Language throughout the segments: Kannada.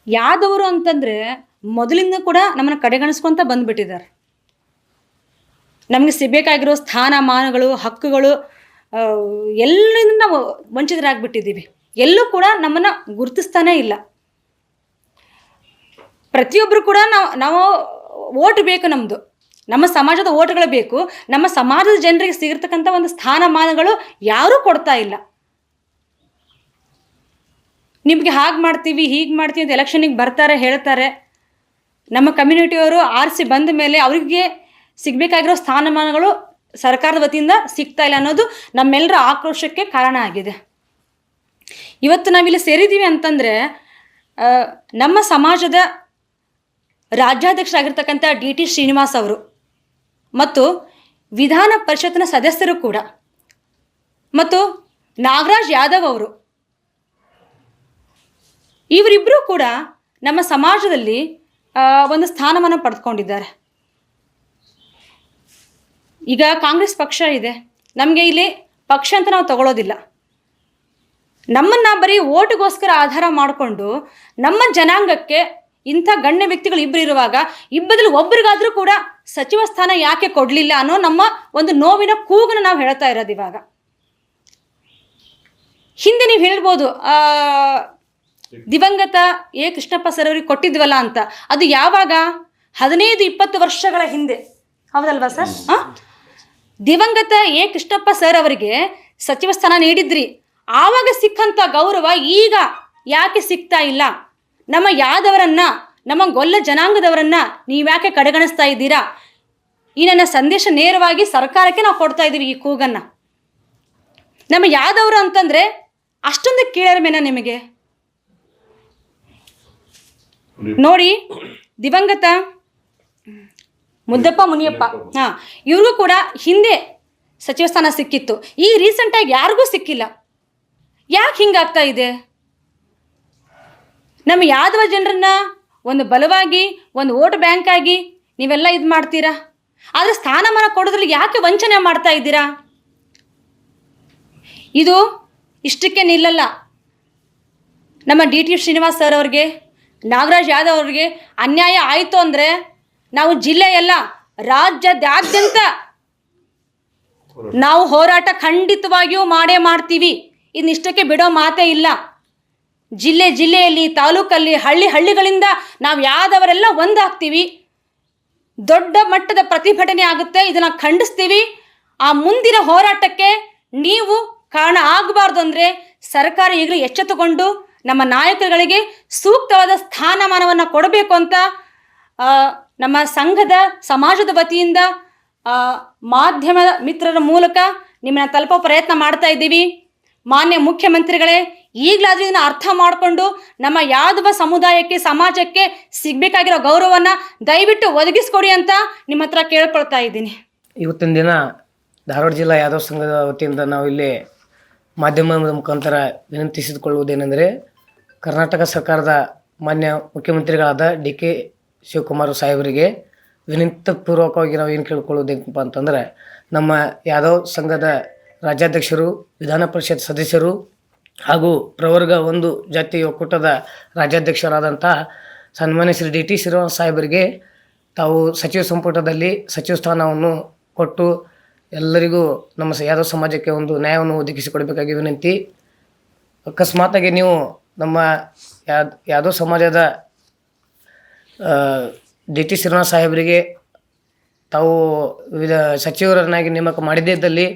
ಯಾದವರು ಅಂತಂದರೆ ಮೊದಲಿಂದ ಕೂಡ ನಮ್ಮನ್ನು ಕಡೆಗಣಿಸ್ಕೊತ ಬಂದುಬಿಟ್ಟಿದ್ದಾರೆ. ನಮಗೆ ಸಿಗಬೇಕಾಗಿರೋ ಸ್ಥಾನಮಾನಗಳು, ಹಕ್ಕುಗಳು ಎಲ್ಲರಿಂದ ನಾವು ವಂಚಿತರಾಗ್ಬಿಟ್ಟಿದ್ದೀವಿ. ಎಲ್ಲೂ ಕೂಡ ನಮ್ಮನ್ನು ಗುರುತಿಸ್ತಾನೇ ಇಲ್ಲ. ಪ್ರತಿಯೊಬ್ಬರು ಕೂಡ ನಾವು ಓಟ್ ಬೇಕು, ನಮ್ಮ ಸಮಾಜದ ಓಟ್ಗಳು ಬೇಕು. ನಮ್ಮ ಸಮಾಜದ ಜನರಿಗೆ ಸಿಗಿರ್ತಕ್ಕಂಥ ಒಂದು ಸ್ಥಾನಮಾನಗಳು ಯಾರೂ ಕೊಡ್ತಾ ಇಲ್ಲ. ನಿಮಗೆ ಹಾಗೆ ಮಾಡ್ತೀವಿ, ಹೀಗೆ ಮಾಡ್ತೀವಿ ಅಂತ ಎಲೆಕ್ಷನಿಗೆ ಬರ್ತಾರೆ, ಹೇಳ್ತಾರೆ. ನಮ್ಮ ಕಮ್ಯುನಿಟಿಯವರು ಆರಿಸಿ ಬಂದ ಮೇಲೆ ಅವರಿಗೆ ಸಿಗಬೇಕಾಗಿರೋ ಸ್ಥಾನಮಾನಗಳು ಸರ್ಕಾರದ ವತಿಯಿಂದ ಸಿಗ್ತಾ ಇಲ್ಲ ಅನ್ನೋದು ನಮ್ಮೆಲ್ಲರ ಆಕ್ರೋಶಕ್ಕೆ ಕಾರಣ ಆಗಿದೆ. ಇವತ್ತು ನಾವಿಲ್ಲಿ ಸೇರಿದ್ದೀವಿ ಅಂತಂದರೆ ನಮ್ಮ ಸಮಾಜದ ರಾಜ್ಯಾಧ್ಯಕ್ಷರಾಗಿರ್ತಕ್ಕಂಥ DT ಶ್ರೀನಿವಾಸ್ ಅವರು ಮತ್ತು ವಿಧಾನ ಪರಿಷತ್ನ ಸದಸ್ಯರು ಕೂಡ ಮತ್ತು ನಾಗರಾಜ್ ಯಾದವ್ ಅವರು, ಇವರಿಬ್ಬರೂ ಕೂಡ ನಮ್ಮ ಸಮಾಜದಲ್ಲಿ ಒಂದು ಸ್ಥಾನಮಾನ ಪಡೆದುಕೊಂಡಿದ್ದಾರೆ. ಈಗ ಕಾಂಗ್ರೆಸ್ ಪಕ್ಷ ಇದೆ, ನಮಗೆ ಇಲ್ಲಿ ಪಕ್ಷ ಅಂತ ನಾವು ತಗೊಳ್ಳೋದಿಲ್ಲ. ನಮ್ಮನ್ನು ಬರೀ ಓಟಿಗೋಸ್ಕರ ಆಧಾರ ಮಾಡಿಕೊಂಡು ನಮ್ಮ ಜನಾಂಗಕ್ಕೆ ಇಂಥ ಗಣ್ಯ ವ್ಯಕ್ತಿಗಳು ಇಬ್ಬರು ಇರುವಾಗ ಇಬ್ಬರಲ್ಲಿ ಒಬ್ಬರಿಗಾದರೂ ಕೂಡ ಸಚಿವ ಸ್ಥಾನ ಯಾಕೆ ಕೊಡಲಿಲ್ಲ ಅನ್ನೋ ನಮ್ಮ ಒಂದು ನೋವಿನ ಕೂಗನ್ನು ನಾವು ಹೇಳ್ತಾ ಇರೋದು. ಇವಾಗ ಹಿಂದೆ ನೀವು ಹೇಳ್ಬೋದು ದಿವಂಗತ ಕೃಷ್ಣಪ್ಪ ಸರ್ ಅವ್ರಿಗೆ ಕೊಟ್ಟಿದ್ವಲ್ಲ ಅಂತ. ಅದು ಯಾವಾಗ? 15-20 ವರ್ಷಗಳ ಹಿಂದೆ, ಹೌದಲ್ವಾ ಸರ್? ದಿವಂಗತ ಕೃಷ್ಣಪ್ಪ ಸರ್ ಅವರಿಗೆ ಸಚಿವ ಸ್ಥಾನ ನೀಡಿದ್ರಿ. ಆವಾಗ ಸಿಕ್ಕಂಥ ಗೌರವ ಈಗ ಯಾಕೆ ಸಿಗ್ತಾ ಇಲ್ಲ? ನಮ್ಮ ಯಾದವರನ್ನ, ನಮ್ಮ ಗೊಲ್ಲ ಜನಾಂಗದವರನ್ನ ನೀವ್ಯಾಕೆ ಕಡೆಗಣಿಸ್ತಾ ಇದ್ದೀರಾ? ಈ ನನ್ನ ಸಂದೇಶ ನೇರವಾಗಿ ಸರ್ಕಾರಕ್ಕೆ ನಾವು ಕೊಡ್ತಾ ಇದ್ದೀವಿ ಈ ಕೂಗನ್ನು. ನಮ್ಮ ಯಾದವರು ಅಂತಂದರೆ ಅಷ್ಟೊಂದು ಕೀಳರಿಮೆನ ನಿಮಗೆ? ನೋಡಿ, ದಿವಂಗತ ಮುದ್ದಪ್ಪ ಮುನಿಯಪ್ಪ ಇವ್ರಿಗೂ ಕೂಡ ಹಿಂದೆ ಸಚಿವ ಸ್ಥಾನ ಸಿಕ್ಕಿತ್ತು. ಈ ರೀಸೆಂಟಾಗಿ ಯಾರಿಗೂ ಸಿಕ್ಕಿಲ್ಲ. ಯಾಕೆ ಹಿಂಗಾಗ್ತಾ ಇದೆ? ನಮ್ಮ ಯಾದವ ಜನರನ್ನ ಒಂದು ಬಲವಾಗಿ, ಒಂದು ವೋಟ್ ಬ್ಯಾಂಕ್ ಆಗಿ ನೀವೆಲ್ಲ ಇದು ಮಾಡ್ತೀರಾ. ಆದರೆ ಸ್ಥಾನಮಾನ ಕೊಡೋದ್ರಲ್ಲಿ ಯಾಕೆ ವಂಚನೆ ಮಾಡ್ತಾ ಇದ್ದೀರಾ? ಇದು ಇಷ್ಟಕ್ಕೆ ನಿಲ್ಲಲ್ಲ. ನಮ್ಮ DT ಶ್ರೀನಿವಾಸ್ ಸರ್ ಅವ್ರಿಗೆ, ನಾಗರಾಜ್ ಯಾದವ್ ಅವ್ರಿಗೆ ಅನ್ಯಾಯ ಆಯಿತು ಅಂದರೆ ನಾವು ಜಿಲ್ಲೆಯಲ್ಲ, ರಾಜ್ಯದಾದ್ಯಂತ ನಾವು ಹೋರಾಟ ಖಂಡಿತವಾಗಿಯೂ ಮಾಡೇ ಮಾಡ್ತೀವಿ. ಇನ್ನಿಷ್ಟಕ್ಕೆ ಬಿಡೋ ಮಾತೇ ಇಲ್ಲ. ಜಿಲ್ಲೆಯಲ್ಲಿ, ತಾಲೂಕಲ್ಲಿ, ಹಳ್ಳಿಗಳಿಂದ ನಾವು ಯಾದವರೆಲ್ಲ ಒಂದಾಗ್ತೀವಿ. ದೊಡ್ಡ ಮಟ್ಟದ ಪ್ರತಿಭಟನೆ ಆಗುತ್ತೆ. ಇದನ್ನು ಖಂಡಿಸ್ತೀವಿ. ಆ ಮುಂದಿನ ಹೋರಾಟಕ್ಕೆ ನೀವು ಕಾರಣ ಆಗಬಾರ್ದು ಅಂದರೆ ಸರ್ಕಾರ ಈಗಲೂ ಎಚ್ಚೆತ್ತುಕೊಂಡು ನಮ್ಮ ನಾಯಕರುಗಳಿಗೆ ಸೂಕ್ತವಾದ ಸ್ಥಾನಮಾನವನ್ನು ಕೊಡಬೇಕು ಅಂತ ನಮ್ಮ ಸಂಘದ ಸಮಾಜದ ವತಿಯಿಂದ ಮಾಧ್ಯಮ ಮಿತ್ರರ ಮೂಲಕ ನಿಮ್ಮನ್ನು ತಲುಪೋ ಪ್ರಯತ್ನ ಮಾಡ್ತಾ ಇದ್ದೀವಿ. ಮಾನ್ಯ ಮುಖ್ಯಮಂತ್ರಿಗಳೇ, ಈಗಲಾದರೂ ಇದನ್ನು ಅರ್ಥ ಮಾಡಿಕೊಂಡು ನಮ್ಮ ಯಾದವ ಸಮುದಾಯಕ್ಕೆ, ಸಮಾಜಕ್ಕೆ ಸಿಗಬೇಕಾಗಿರೋ ಗೌರವವನ್ನು ದಯವಿಟ್ಟು ಒದಗಿಸ್ಕೊಡಿ ಅಂತ ನಿಮ್ಮ ಹತ್ರ ಕೇಳ್ಕೊಳ್ತಾ ಇದ್ದೀನಿ. ಇವತ್ತಿನ ದಿನ ಧಾರವಾಡ ಜಿಲ್ಲಾ ಯಾದವ ಸಂಘದ ವತಿಯಿಂದ ನಾವು ಇಲ್ಲಿ ಮಾಧ್ಯಮದ ಮುಖಾಂತರ ವಿನಂತಿಸಿಕೊಳ್ಳುವುದೇನೆಂದರೆ, ಕರ್ನಾಟಕ ಸರ್ಕಾರದ ಮಾನ್ಯ ಮುಖ್ಯಮಂತ್ರಿಗಳಾದ DK ಶಿವಕುಮಾರ್ ಸಾಹೇಬರಿಗೆ ವಿನಂತಿಪೂರ್ವಕವಾಗಿ ನಾವು ಏನು ಕೇಳ್ಕೊಳ್ಳೋದೇನಪ್ಪ ಅಂತಂದರೆ, ನಮ್ಮ ಯಾದವ್ ಸಂಘದ ರಾಜ್ಯಾಧ್ಯಕ್ಷರು, ವಿಧಾನ ಪರಿಷತ್ ಸದಸ್ಯರು ಹಾಗೂ ಪ್ರವರ್ಗ 1 ಜಾತಿ ಒಕ್ಕೂಟದ ರಾಜ್ಯಾಧ್ಯಕ್ಷರಾದಂಥ ಸನ್ಮಾನ್ಯ ಶ್ರೀ DT ಶ್ರೀನಿವಾಸ್ ಸಾಹೇಬರಿಗೆ ತಾವು ಸಚಿವ ಸಂಪುಟದಲ್ಲಿ ಸಚಿವ ಸ್ಥಾನವನ್ನು ಕೊಟ್ಟು ಎಲ್ಲರಿಗೂ ನಮ್ಮ ಯಾದವ್ ಸಮಾಜಕ್ಕೆ ಒಂದು ನ್ಯಾಯವನ್ನು ಒದಗಿಸಿಕೊಡಬೇಕಾಗಿ ವಿನಂತಿ. ಅಕಸ್ಮಾತಾಗಿ ನೀವು ನಮ್ಮ ಯಾದವ್ ಸಮಾಜದ DT ಶ್ರೀನಿವಾಸ್ ಸಾಹೇಬರಿಗೆ ತಾವು ಸಚಿವರನ್ನಾಗಿ ನೇಮಕ ಮಾಡದೇ ಇದ್ದಲ್ಲಿ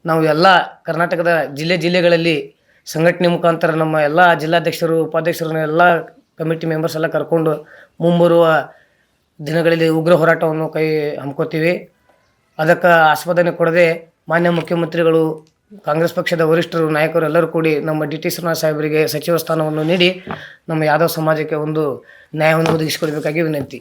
ನಾವು ಎಲ್ಲ ಕರ್ನಾಟಕದ ಜಿಲ್ಲೆಗಳಲ್ಲಿ ಸಂಘಟನೆ ಮುಖಾಂತರ ನಮ್ಮ ಎಲ್ಲ ಜಿಲ್ಲಾಧ್ಯಕ್ಷರು, ಉಪಾಧ್ಯಕ್ಷರನ್ನ ಎಲ್ಲ ಕಮಿಟಿ ಮೆಂಬರ್ಸ್ ಎಲ್ಲ ಕರ್ಕೊಂಡು ಮುಂಬರುವ ದಿನಗಳಲ್ಲಿ ಉಗ್ರ ಹೋರಾಟವನ್ನು ಹಮ್ಮಿಕೋತೀವಿ. ಅದಕ್ಕೆ ಆಸ್ಪದನೆ ಕೊಡದೆ ಮಾನ್ಯ ಮುಖ್ಯಮಂತ್ರಿಗಳು, ಕಾಂಗ್ರೆಸ್ ಪಕ್ಷದ ವರಿಷ್ಠರು, ನಾಯಕರು ಎಲ್ಲರೂ ಕೂಡಿ ನಮ್ಮ DT ಶ್ರೀನಿವಾಸ್ ಸಾಹೇಬರಿಗೆ ಸಚಿವ ಸ್ಥಾನವನ್ನು ನೀಡಿ ನಮ್ಮ ಯಾದವ್ ಸಮಾಜಕ್ಕೆ ಒಂದು ನ್ಯಾಯವನ್ನು ಒದಗಿಸಿಕೊಡಬೇಕಾಗಿ ವಿನಂತಿ.